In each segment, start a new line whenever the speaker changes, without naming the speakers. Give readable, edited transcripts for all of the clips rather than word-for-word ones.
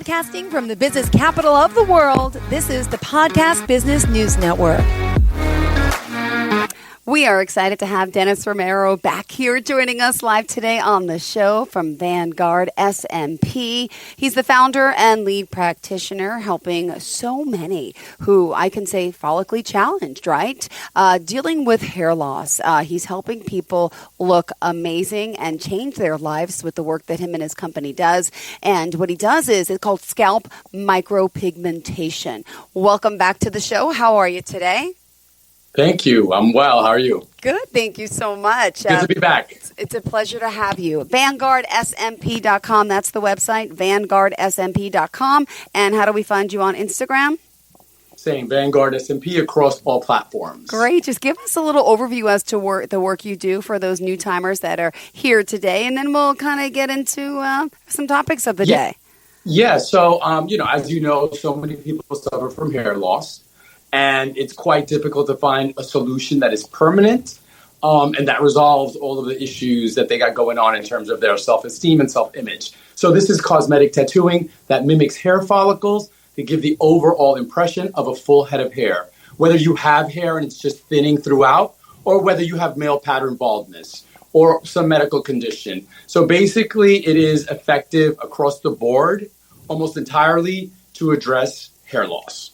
Broadcasting from the business capital of the world, this is the Podcast Business News Network. We are excited to have Dennis Romero back here joining us live today on the show from Vanguard SMP. He's the founder and lead practitioner helping so many who I can say follically challenged, right? Dealing with hair loss. He's helping people look amazing and change their lives with the work that him and his company does. And what he does is it's called scalp micropigmentation. Welcome back to the show. How are you today?
Thank you. I'm well. How are you?
Good. Thank you so much.
Good to be back.
It's a pleasure to have you. VanguardSMP.com. That's the website, VanguardSMP.com. And how do we find you on Instagram?
Same, Vanguard SMP across all platforms.
Great. Just give us a little overview as to the work you do for those new timers that are here today, and then we'll kind of get into some topics of the day.
Yeah. So, as you know, so many people suffer from hair loss. And it's quite difficult to find a solution that is permanent and that resolves all of the issues that they got going on in terms of their self-esteem and self-image. So this is cosmetic tattooing that mimics hair follicles to give the overall impression of a full head of hair. Whether you have hair and it's just thinning throughout, or whether you have male pattern baldness or some medical condition. So basically, it is effective across the board, almost entirely, to address hair loss.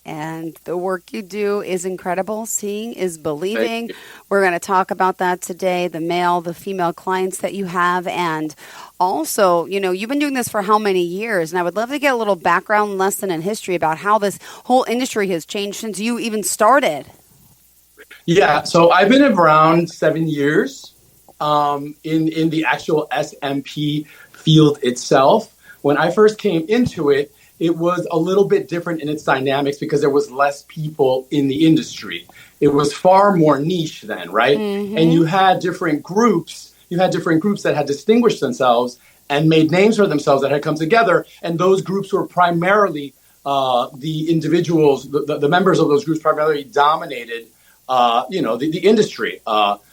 And the work you do is incredible. Seeing is believing. We're going to talk about that today, the male, the female clients that you have. And also, you've been doing this for how many years? And I would love to get a little background lesson in history about how this whole industry has changed since you even started.
Yeah, so I've been around 7 years in the actual SMP field itself. When I first came into it, it was a little bit different in its dynamics because there was less people in the industry. It was far more niche then, right? Mm-hmm. And you had different groups. You had different groups that had distinguished themselves and made names for themselves that had come together. And those groups were primarily the individuals, the members of those groups primarily dominated, the industry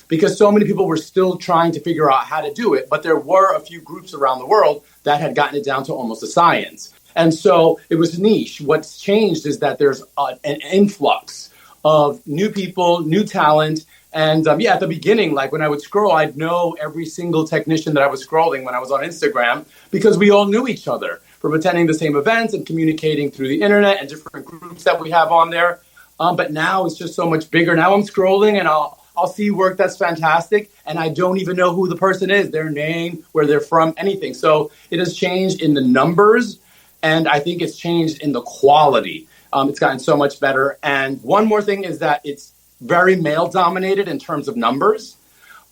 because so many people were still trying to figure out how to do it. But there were a few groups around the world that had gotten it down to almost a science. And so it was niche. What's changed is that there's an influx of new people, new talent. And at the beginning, like when I would scroll, I'd know every single technician that I was scrolling when I was on Instagram because we all knew each other from attending the same events and communicating through the internet and different groups that we have on there. But now it's just so much bigger. Now I'm scrolling and I'll see work that's fantastic. And I don't even know who the person is, their name, where they're from, anything. So it has changed in the numbers. And I think it's changed in the quality. It's gotten so much better. And one more thing is that it's very male-dominated in terms of numbers.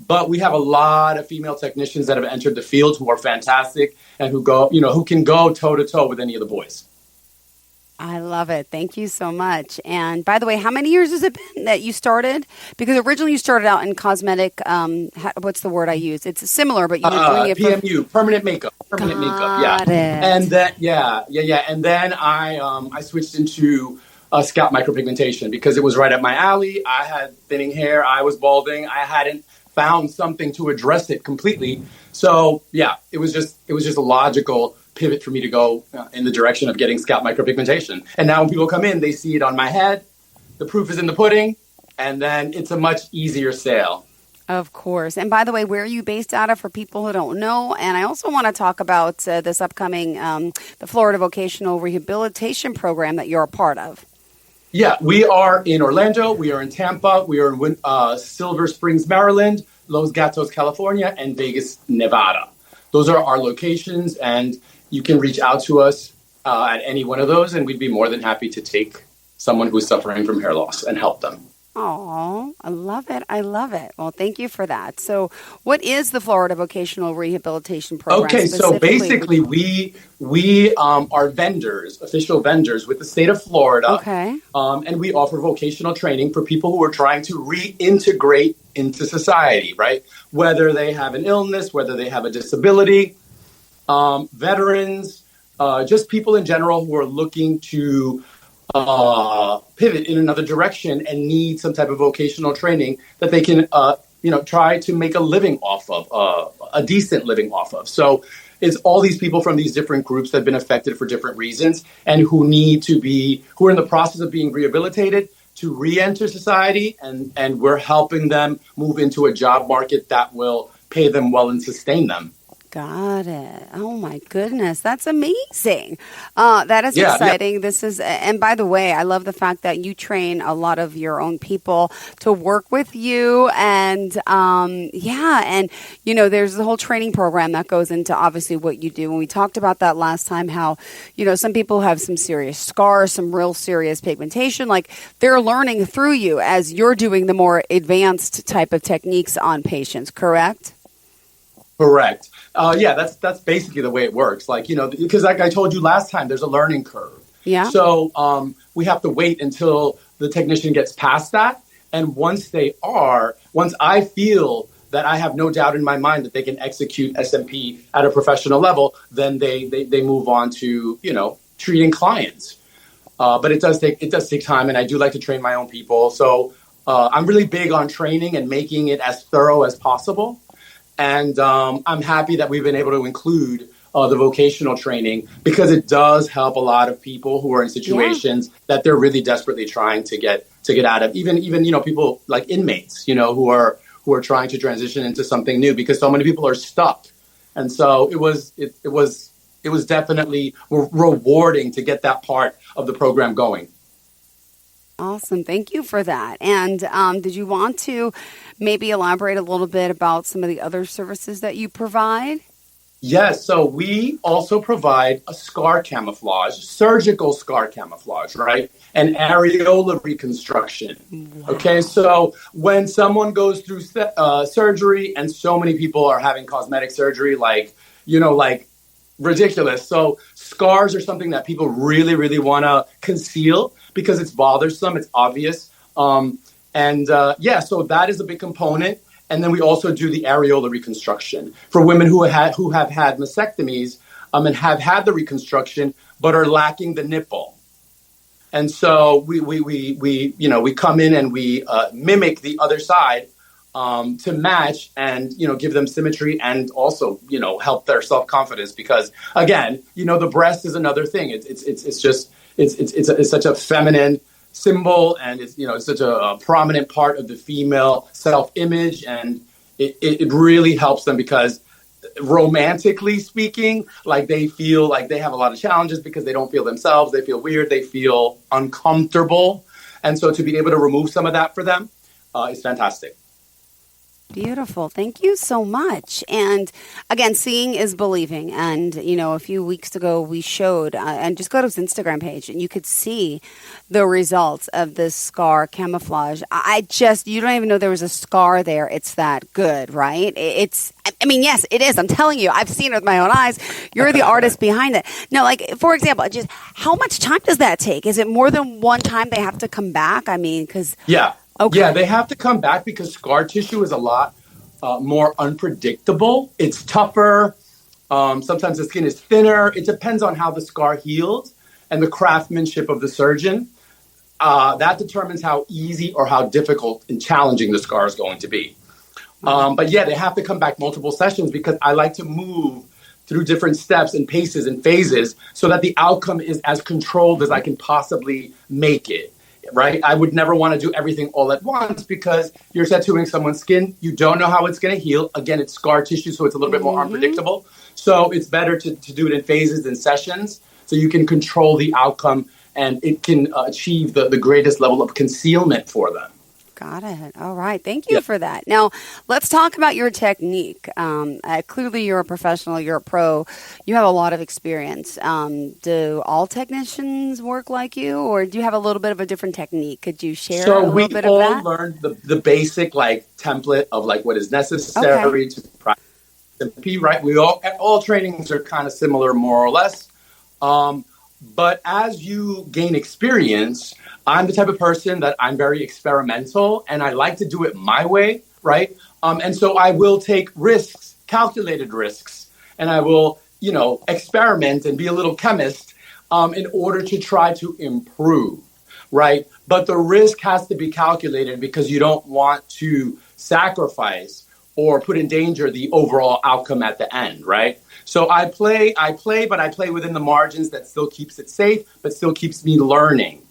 But we have a lot of female technicians that have entered the field who are fantastic and who can go toe-to-toe with any of the boys.
I love it. Thank you so much. And by the way, how many years has it been that you started? Because originally you started out in cosmetic, what's the word I use? It's similar, but you were doing it
PMU, permanent makeup.
Got it.
And then, And then I switched into scalp micropigmentation because it was right up my alley. I had thinning hair. I was balding. I hadn't found something to address it completely. So it was just a logical pivot for me to go in the direction of getting scalp micropigmentation. And now when people come in, they see it on my head. The proof is in the pudding. And then it's a much easier sale.
Of course. And by the way, where are you based out of for people who don't know? And I also want to talk about this upcoming, the Florida Vocational Rehabilitation Program that you're a part of.
Yeah, we are in Orlando. We are in Tampa. We are in Silver Springs, Maryland, Los Gatos, California, and Vegas, Nevada. Those are our locations. And you can reach out to us at any one of those, and we'd be more than happy to take someone who's suffering from hair loss and help them.
Oh, I love it. I love it. Well, thank you for that. So what is the Florida Vocational Rehabilitation Program?
Okay, so basically we are vendors, official vendors with the state of Florida.
Okay.
And we offer vocational training for people who are trying to reintegrate into society, right? Whether they have an illness, whether they have a disability, veterans, just people in general who are looking to pivot in another direction and need some type of vocational training that they can, try to make a living off of, a decent living off of. So It's all these people from these different groups that have been affected for different reasons and who are in the process of being rehabilitated to re-enter society. And we're helping them move into a job market that will pay them well and sustain them.
Got it. Oh my goodness, that's amazing. That is exciting. Yeah. This is, and by the way, I love the fact that you train a lot of your own people to work with you, and and there's the whole training program that goes into obviously what you do. And we talked about that last time. How some people have some serious scars, some real serious pigmentation. Like they're learning through you as you're doing the more advanced type of techniques on patients. Correct?
Correct. That's basically the way it works. Like, because like I told you last time, there's a learning curve.
Yeah.
So we have to wait until the technician gets past that. And once I feel that I have no doubt in my mind that they can execute SMP at a professional level, then they move on to, treating clients. But it does take time. And I do like to train my own people. So I'm really big on training and making it as thorough as possible. And I'm happy that we've been able to include the vocational training because it does help a lot of people who are in situations that they're really desperately trying to get out of. Even people like inmates, who are trying to transition into something new because so many people are stuck. And so it was definitely rewarding to get that part of the program going.
Awesome. Thank you for that. And did you want to maybe elaborate a little bit about some of the other services that you provide?
Yes. So we also provide a scar camouflage, surgical scar camouflage, right? And areola reconstruction. Wow. Okay. So when someone goes through surgery, and so many people are having cosmetic surgery, like ridiculous. So scars are something that people really, really want to conceal because it's bothersome. It's obvious. So that is a big component. And then we also do the areola reconstruction for women who have had mastectomies and have had the reconstruction, but are lacking the nipple. And so we come in and we mimic the other side to match and, give them symmetry and also, help their self-confidence because, again, the breast is another thing. It's such a feminine symbol and it's such a prominent part of the female self-image. And it really helps them because romantically speaking, like they feel like they have a lot of challenges because they don't feel themselves. They feel weird. They feel uncomfortable. And so to be able to remove some of that for them is fantastic.
Beautiful. Thank you so much. And again, seeing is believing. And, a few weeks ago we showed, and just go to his Instagram page and you could see the results of this scar camouflage. You don't even know there was a scar there. It's that good, right? Yes, it is. I'm telling you, I've seen it with my own eyes. You're the artist behind it. Now, like, for example, just how much time does that take? Is it more than one time they have to come back?
Yeah.
Okay.
Yeah, they have to come back because scar tissue is a lot more unpredictable. It's tougher. Sometimes the skin is thinner. It depends on how the scar healed and the craftsmanship of the surgeon. That determines how easy or how difficult and challenging the scar is going to be. But they have to come back multiple sessions because I like to move through different steps and paces and phases so that the outcome is as controlled as I can possibly make it. Right? I would never want to do everything all at once because you're tattooing someone's skin. You don't know how it's going to heal. Again, it's scar tissue, so it's a little bit more unpredictable. So it's better to do it in phases and sessions so you can control the outcome and it can achieve the greatest level of concealment for them.
Got it. All right. Thank you for that. Now, let's talk about your technique. Clearly, you're a professional. You're a pro. You have a lot of experience. Do all technicians work like you, or do you have a little bit of a different technique? Could you share a little bit of that?
So we all learned the basic template of what is necessary to practice SMP, right? All trainings are kind of similar, more or less. But as you gain experience, I'm the type of person that I'm very experimental and I like to do it my way, right? And so I will take risks, calculated risks, and I will, experiment and be a little chemist in order to try to improve, right? But the risk has to be calculated because you don't want to sacrifice or put in danger the overall outcome at the end, right? So I play, but I play within the margins that still keeps it safe, but still keeps me learning.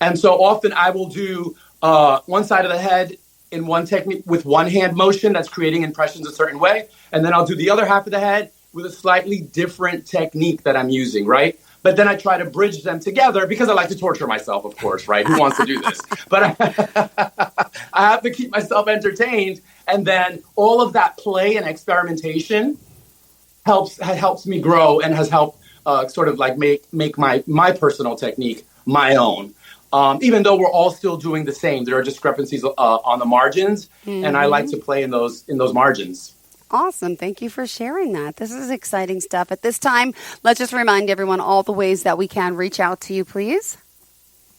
And so often I will do one side of the head in one technique with one hand motion that's creating impressions a certain way. And then I'll do the other half of the head with a slightly different technique that I'm using, right? But then I try to bridge them together because I like to torture myself, of course, right? Who wants to do this? But I have to keep myself entertained. And then all of that play and experimentation helps me grow and has helped sort of like make my personal technique my own. Even though we're all still doing the same, there are discrepancies on the margins, and I like to play in those margins.
Awesome. Thank you for sharing that. This is exciting stuff. At this time, let's just remind everyone all the ways that we can reach out to you, please.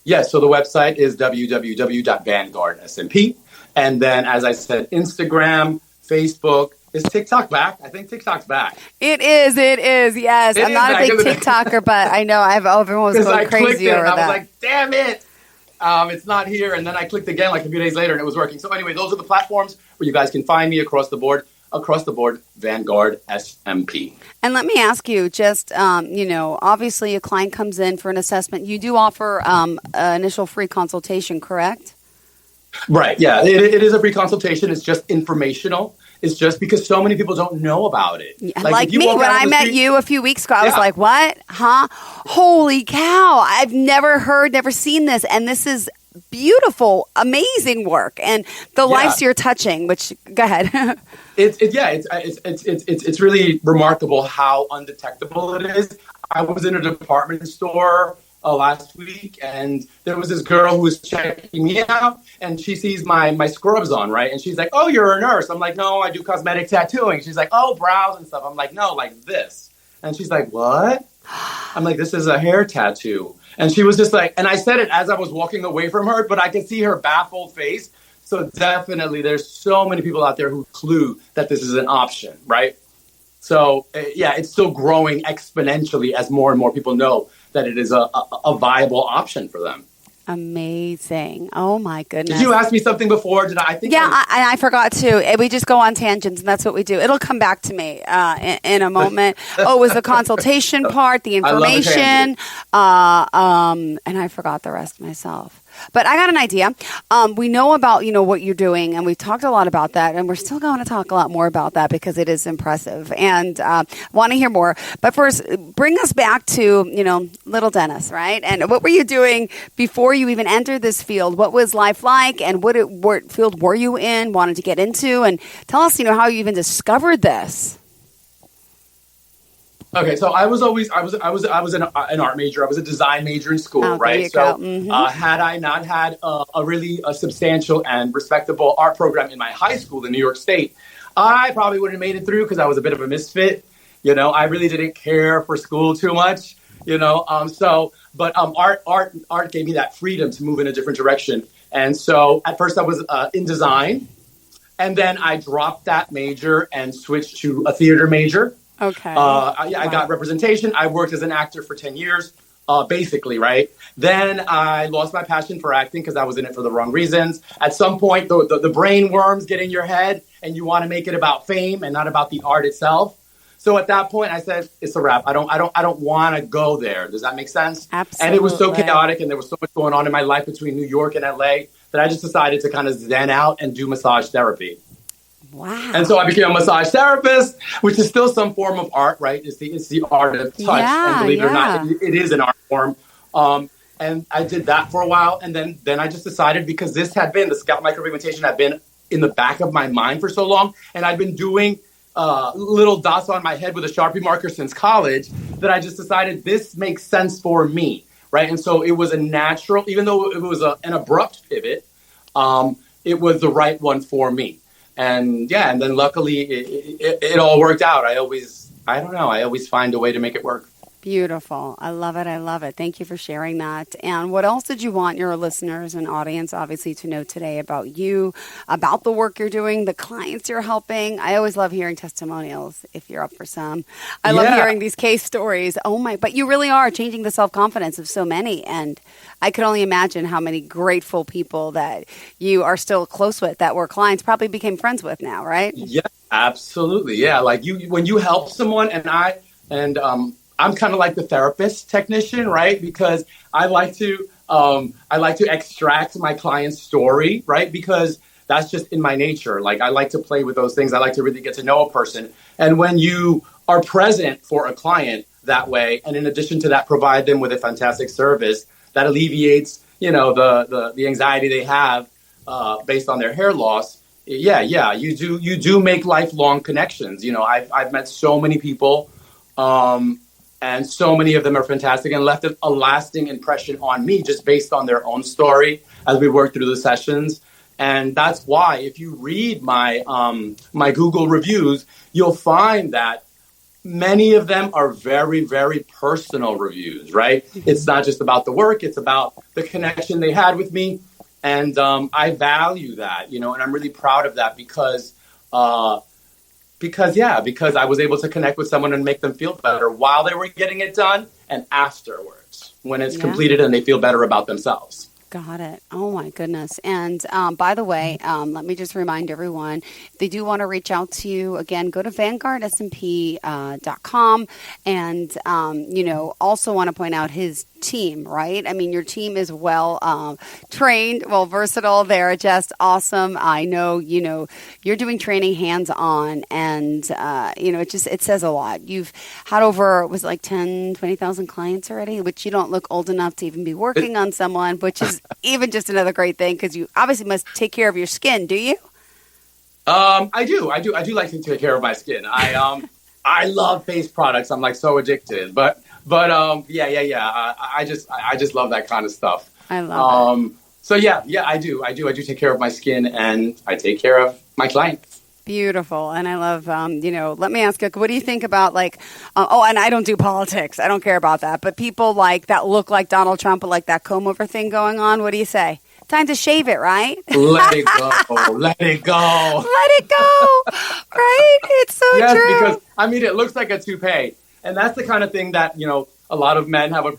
Yes. So the website is www.vanguard.smp. And then, as I said, Instagram, Facebook. Is TikTok back? I think TikTok's back.
It is. Yes. I'm not a big TikToker, but I know everyone was going crazy over that.
I was like, damn it. It's not here. And then I clicked again like a few days later and it was working. So anyway, those are the platforms where you guys can find me across the board, Vanguard SMP.
And let me ask you, just, obviously a client comes in for an assessment. You do offer initial free consultation, correct?
Right. Yeah, it is a free consultation. It's just informational. It's just because so many people don't know about it.
Like me, when I met you a few weeks ago, I was like, what? Huh? Holy cow. I've never seen this. And this is beautiful, amazing work. And the lives you're touching, which, go ahead. It's
really remarkable how undetectable it is. I was in a department store last week, and there was this girl who was checking me out, and she sees my scrubs on, right? And she's like, oh, you're a nurse. I'm like, no, I do cosmetic tattooing. She's like, oh, brows and stuff. I'm like, no, like this. And she's like, what? I'm like, this is a hair tattoo. And she was just like, and I said it as I was walking away from her, but I could see her baffled face. So definitely there's so many people out there who clue that this is an option, right? So it's still growing exponentially as more and more people know that it is a viable option for them.
Amazing. Oh, my goodness.
Did you ask me something before?
I forgot to. We just go on tangents, and that's what we do. It'll come back to me in a moment. It was the consultation part, the information, and I forgot the rest myself. But I got an idea. We know about, what you're doing, and we've talked a lot about that, and we're still going to talk a lot more about that because it is impressive, and want to hear more. But first, bring us back to, little Dennis, right? And what were you doing before you even entered this field? What was life like, and what field were you in, wanted to get into? And tell us, how you even discovered this.
Okay, so I was an art major. I was a design major in school, right? So had I not had a really substantial and respectable art program in my high school in New York State, I probably wouldn't have made it through because I was a bit of a misfit. I really didn't care for school too much. But art gave me that freedom to move in a different direction. And so at first I was in design, and then I dropped that major and switched to a theater major.
Okay.
I got representation. I worked as an actor for 10 years, basically, right? Then I lost my passion for acting because I was in it for the wrong reasons. At some point, the brain worms get in your head and you want to make it about fame and not about the art itself. So at that point, I said, it's a wrap. I don't want to go there. Does that make sense?
Absolutely.
And it was so chaotic and there was so much going on in my life between New York and LA that I just decided to kind of zen out and do massage therapy.
Wow.
And so I became a massage therapist, which is still some form of art, right? It's the art of touch. And believe it or not, it is an art form. And I did that for a while. And then I just decided, because the scalp micropigmentation had been in the back of my mind for so long. And I'd been doing little dots on my head with a Sharpie marker since college, that I just decided this makes sense for me, right? And so it was a natural, even though it was an abrupt pivot, it was the right one for me. And then luckily it all worked out. I always find a way to make it work.
Beautiful. I love it. I love it. Thank you for sharing that. And what else did you want your listeners and audience obviously to know today about you, about the work you're doing, the clients you're helping? I always love hearing testimonials if you're up for some. I love hearing these case stories. Oh my, but you really are changing the self-confidence of so many. And I could only imagine how many grateful people that you are still close with that were clients, probably became friends with now, right?
Yeah, absolutely. Yeah. Like when you help someone I'm kind of like the therapist technician, right? Because I like to extract my client's story, right? Because that's just in my nature. Like I like to play with those things. I like to really get to know a person. And when you are present for a client that way, and in addition to that, provide them with a fantastic service that alleviates, the anxiety they have based on their hair loss. Yeah, you do make lifelong connections. I've met so many people. And so many of them are fantastic and left a lasting impression on me just based on their own story as we work through the sessions. And that's why if you read my my Google reviews, you'll find that many of them are very, very personal reviews, right? It's not just about the work. It's about the connection they had with me. And I value that, and I'm really proud of that because I was able to connect with someone and make them feel better while they were getting it done and afterwards when it's completed and they feel better about themselves.
Got it. Oh, my goodness. And by the way, let me just remind everyone, if they do want to reach out to you, again, go to vanguardsmp.com. And, also want to point out his team, right? I mean, your team is well trained, well versatile. They're just awesome. I know, you're doing training hands-on and, it says a lot. You've had over, 20,000 clients already, which you don't look old enough to even be working on someone, which is even just another great thing because you obviously must take care of your skin. Do you?
I do like to take care of my skin. I love face products. I'm like so addicted, but I just love that kind of stuff.
I love it.
So I do take care of my skin and I take care of my clients.
Beautiful. And I love, let me ask you, what do you think about and I don't do politics. I don't care about that. But people that look like Donald Trump, like that comb over thing going on. What do you say? Time to shave it, right?
Let it go. Let it go.
Let it go. Right? It's so
yes,
true.
Because, it looks like a toupee. And that's the kind of thing that, a lot of men have a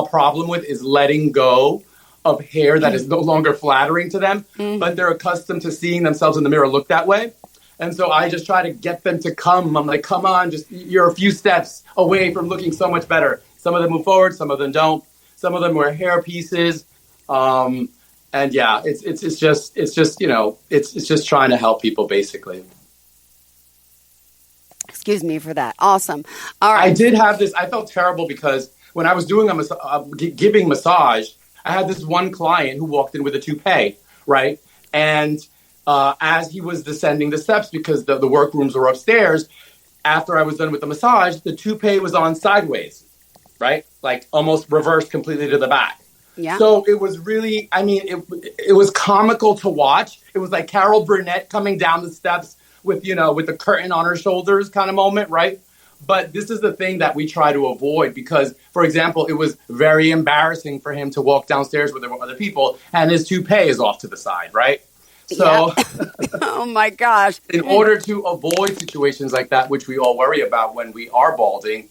problem with is letting go of hair that is no longer flattering to them, but they're accustomed to seeing themselves in the mirror look that way. And so I just try to get them to come. I'm like, come on, you're a few steps away from looking so much better. Some of them move forward, some of them don't. Some of them wear hair pieces. It's just trying to help people basically.
Excuse me for that. Awesome. All right.
I did have this. I felt terrible because when I was doing giving massage, I had this one client who walked in with a toupee, right? And as he was descending the steps, because the workrooms were upstairs, after I was done with the massage, the toupee was on sideways, right? Like almost reversed completely to the back.
Yeah.
So it was really, it was comical to watch. It was like Carol Burnett coming down the steps with the curtain on her shoulders kind of moment, right? But this is the thing that we try to avoid because, for example, it was very embarrassing for him to walk downstairs with other people and his toupee is off to the side, right? So,
oh my gosh.
In order to avoid situations like that, which we all worry about when we are balding,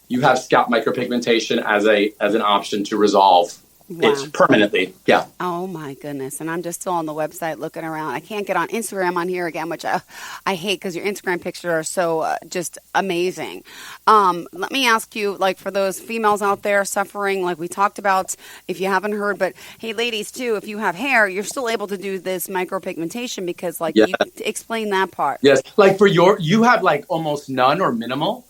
you have scalp micropigmentation as an option to resolve. Wow. It's permanently. Yeah.
Oh, my goodness. And I'm just still on the website looking around. I can't get on Instagram on here again, which I hate because your Instagram pictures are so just amazing. Let me ask you, for those females out there suffering, like we talked about, if you haven't heard, but hey, ladies, too, if you have hair, you're still able to do this micropigmentation because, you explain that part.
Yes. You have, almost none or minimal.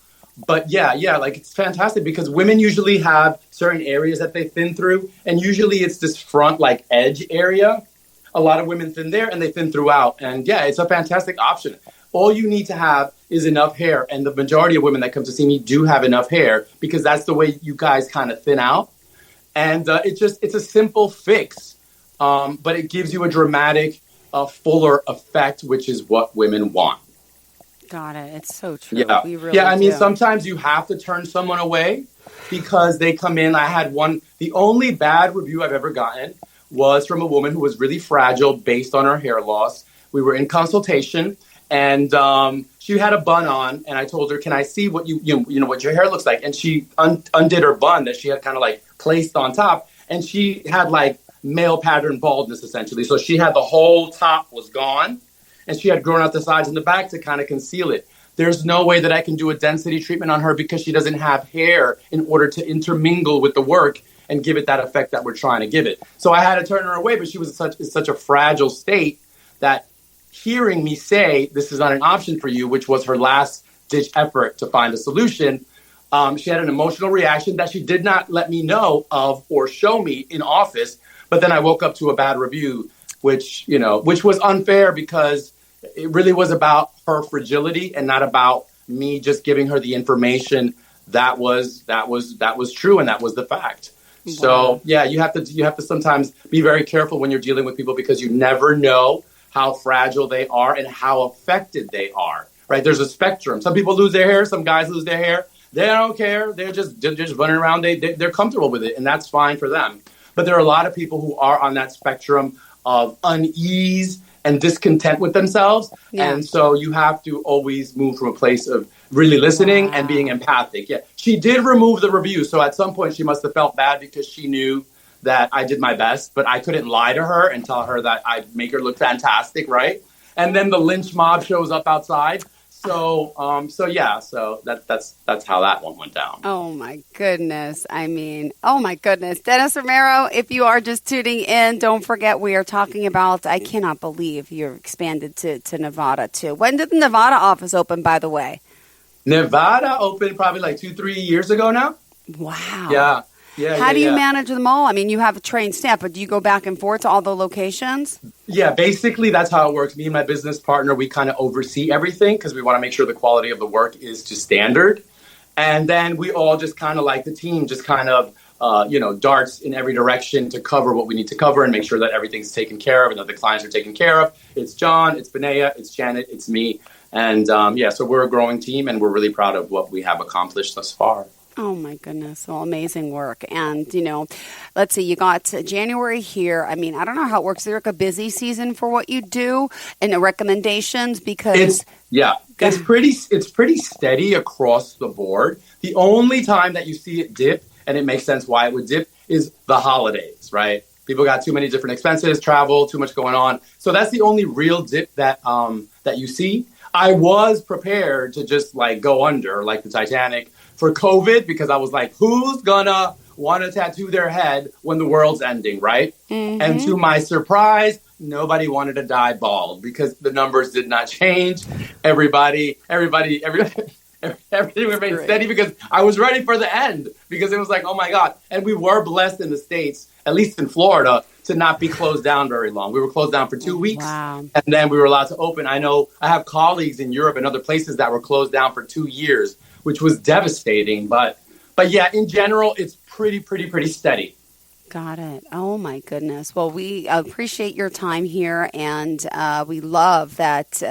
But it's fantastic because women usually have certain areas that they thin through. And usually it's this front edge area. A lot of women thin there and they thin throughout. And it's a fantastic option. All you need to have is enough hair. And the majority of women that come to see me do have enough hair because that's the way you guys kind of thin out. And it's a simple fix. But it gives you a dramatic, fuller effect, which is what women want.
Got it. It's so true.
Yeah.
We really
Yeah. I mean,
do.
sometimes you have to turn someone away because they come in. I had one, the only bad review I've ever gotten was from a woman who was really fragile based on her hair loss. We were in consultation and she had a bun on and I told her, can I see what you know, what your hair looks like? And she undid her bun that she had kind of like placed on top and she had like male pattern baldness essentially. So she had the whole top was gone and she had grown out the sides and the back to kind of conceal it. There's no way that I can do a density treatment on her because she doesn't have hair in order to intermingle with the work and give it that effect that we're trying to give it. So I had to turn her away, but she was in such a fragile state that hearing me say, this is not an option for you, which was her last ditch effort to find a solution, she had an emotional reaction that she did not let me know of or show me in office. But then I woke up to a bad review, which was unfair because it really was about her fragility and not about me just giving her the information that was true and that was the fact. Wow. So yeah, you have to sometimes be very careful when you're dealing with people because you never know how fragile they are and how affected they are. Right? There's a spectrum. Some people lose their hair. Some guys lose their hair. They don't care. They're just running around. They're comfortable with it, and that's fine for them. But there are a lot of people who are on that spectrum of unease and discontent with themselves. Yeah. And so you have to always move from a place of really listening and being empathic. Yeah, she did remove the review. So at some point she must have felt bad because she knew that I did my best, but I couldn't lie to her and tell her that I'd make her look fantastic, right? And then the lynch mob shows up outside. So that's how that one went down.
Oh my goodness. I mean, oh my goodness. Dennis Romero, if you are just tuning in, don't forget we are talking about, I cannot believe you're expanded to Nevada too. When did the Nevada office open, by the way?
Nevada opened probably like 2-3 years ago now.
Wow.
Yeah.
How do you manage them all? I mean, you have a trained staff, but do you go back and forth to all the locations?
Yeah, basically that's how it works. Me and my business partner, we kind of oversee everything because we want to make sure the quality of the work is to standard. And then we all just kind of like the team, just kind of, darts in every direction to cover what we need to cover and make sure that everything's taken care of and that the clients are taken care of. It's John, it's Benea, it's Janet, it's me. And so we're a growing team and we're really proud of what we have accomplished thus far.
Oh, my goodness. Well, amazing work. And, let's see, you got January here. I mean, I don't know how it works. Is there like a busy season for what you do and the recommendations? Because
it's pretty steady across the board. The only time that you see it dip, and it makes sense why it would dip, is the holidays, right? People got too many different expenses, travel, too much going on. So that's the only real dip that you see. I was prepared to just like go under like the Titanic for COVID because I was like, who's gonna want to tattoo their head when the world's ending, right? Mm-hmm. And to my surprise, nobody wanted to die bald because the numbers did not change. Everything remained steady because I was ready for the end because it was like, oh my God. And we were blessed in the States, at least in Florida, to not be closed down very long. We were closed down for 2 weeks.
Wow.
And then we were allowed to open. I know I have colleagues in Europe and other places that were closed down for 2 years, which was devastating. But yeah, in general, it's pretty steady.
Got it. Oh, my goodness. Well, we appreciate your time here, and we love that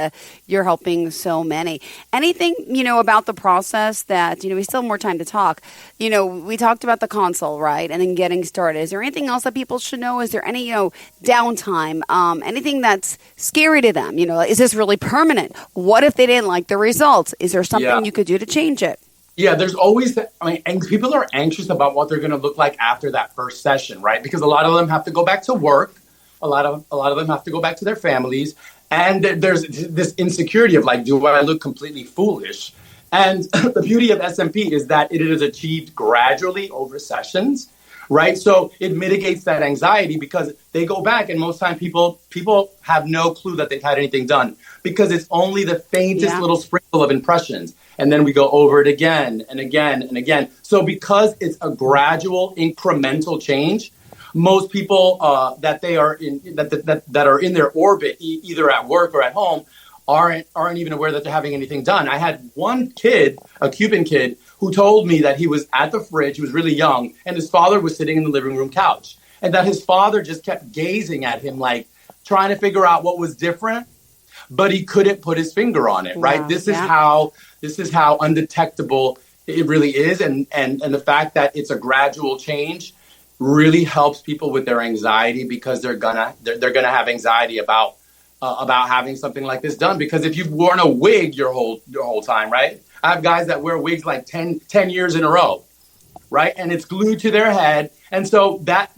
you're helping so many. Anything, about the process that, we still have more time to talk. We talked about the console, right, and then getting started. Is there anything else that people should know? Is there any, downtime, anything that's scary to them? Is this really permanent? What if they didn't like the results? Is there something you could do to change it?
Yeah, there's always, and people are anxious about what they're going to look like after that first session, right? Because a lot of them have to go back to work. A lot of them have to go back to their families. And there's this insecurity of like, do I look completely foolish? And the beauty of SMP is that it is achieved gradually over sessions, right? So it mitigates that anxiety because they go back and most time people have no clue that they've had anything done because it's only the faintest little sprinkle of impressions. And then we go over it again and again and again. So because it's a gradual, incremental change, most people that are in their orbit, either at work or at home, aren't even aware that they're having anything done. I had one kid, a Cuban kid, who told me that he was at the fridge, he was really young, and his father was sitting in the living room couch, and that his father just kept gazing at him, like trying to figure out what was different. but he couldn't put his finger on it, right?
Wow.
This is how undetectable it really is. And the fact that it's a gradual change really helps people with their anxiety, because they're gonna have anxiety about having something like this done. Because if you've worn a wig your whole time, right? I have guys that wear wigs like 10 years in a row, right? And it's glued to their head. And so that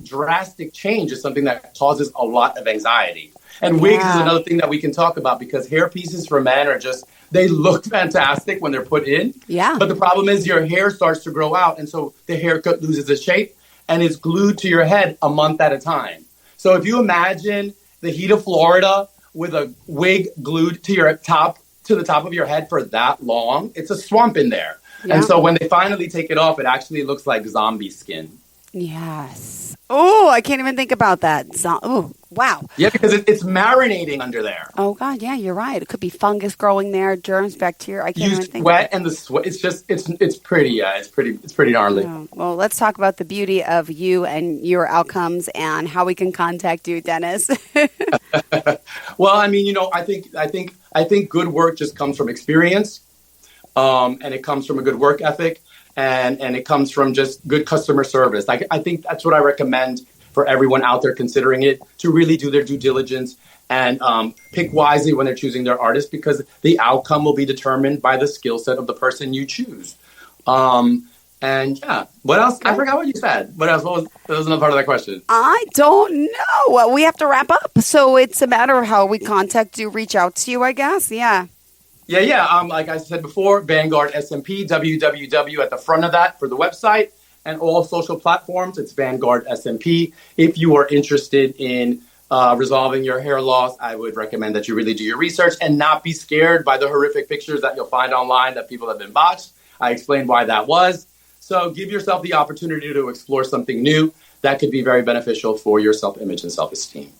drastic change is something that causes a lot of anxiety. And wigs is another thing that we can talk about, because hair pieces for men are they look fantastic when they're put in.
Yeah.
But the problem is your hair starts to grow out. And so the haircut loses its shape and it's glued to your head a month at a time. So if you imagine the heat of Florida with a wig glued to the top of your head for that long, it's a swamp in there. Yeah. And so when they finally take it off, it actually looks like zombie skin.
Yes. Oh, I can't even think about that. Oh, wow.
Yeah, because it's marinating under there.
Oh, God. Yeah, you're right. It could be fungus growing there, germs, bacteria. I can't even think.
Sweat, and the sweat. It's pretty. It's pretty gnarly.
Yeah. Well, let's talk about the beauty of you and your outcomes and how we can contact you, Dennis.
Well, I mean, I think good work just comes from experience, and it comes from a good work ethic. And it comes from just good customer service. I think that's what I recommend for everyone out there considering it, to really do their due diligence and pick wisely when they're choosing their artist, because the outcome will be determined by the skill set of the person you choose. And yeah, what else? I forgot what you said. What else? What was another part of that question?
I don't know. Well, we have to wrap up. So it's a matter of how we contact you, reach out to you, I guess. Yeah.
Yeah. Like I said before, Vanguard SMP, www at the front of that for the website, and all social platforms. It's Vanguard SMP. If you are interested in resolving your hair loss, I would recommend that you really do your research and not be scared by the horrific pictures that you'll find online that people have been botched. I explained why that was. So give yourself the opportunity to explore something new that could be very beneficial for your self-image and self-esteem.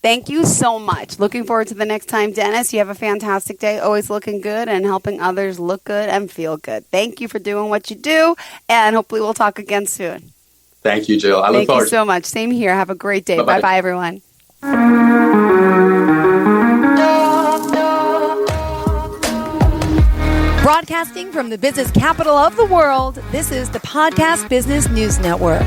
Thank you so much. Looking forward to the next time, Dennis. You have a fantastic day. Always looking good and helping others look good and feel good. Thank you for doing what you do, and hopefully we'll talk again soon.
Thank you, Jill. I look forward.
Thank you so much. Same here. Have a great day.
Bye-bye.
Bye-bye, everyone.
Broadcasting from the business capital of the world, this is the Podcast Business News Network.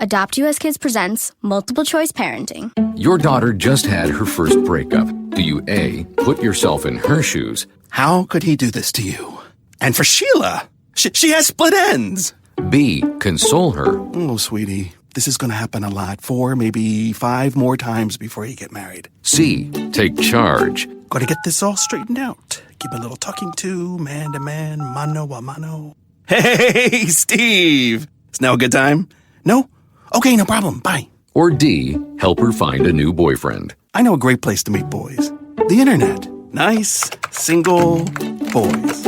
Adopt US Kids presents Multiple Choice Parenting.
Your daughter just had her first breakup. Do you A, put yourself in her shoes?
How could he do this to you? And for Sheila, she has split ends.
B, console her?
Oh, sweetie, this is going to happen a lot. 4, maybe 5 more times before you get married.
C, take charge?
Got to get this all straightened out. Give a little talking to, man to man, mano a mano. Hey, Steve! Is now a good time? No? Okay, no problem. Bye.
Or D, help her find a new boyfriend?
I know a great place to meet boys. The internet. Nice, single boys.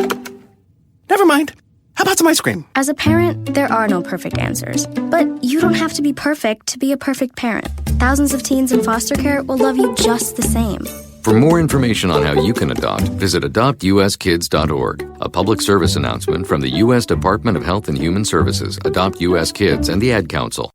Never mind. How about some ice cream?
As a parent, there are no perfect answers. But you don't have to be perfect to be a perfect parent. Thousands of teens in foster care will love you just the same.
For more information on how you can adopt, visit adoptuskids.org. A public service announcement from the U.S. Department of Health and Human Services, Adopt U.S. Kids, and the Ad Council.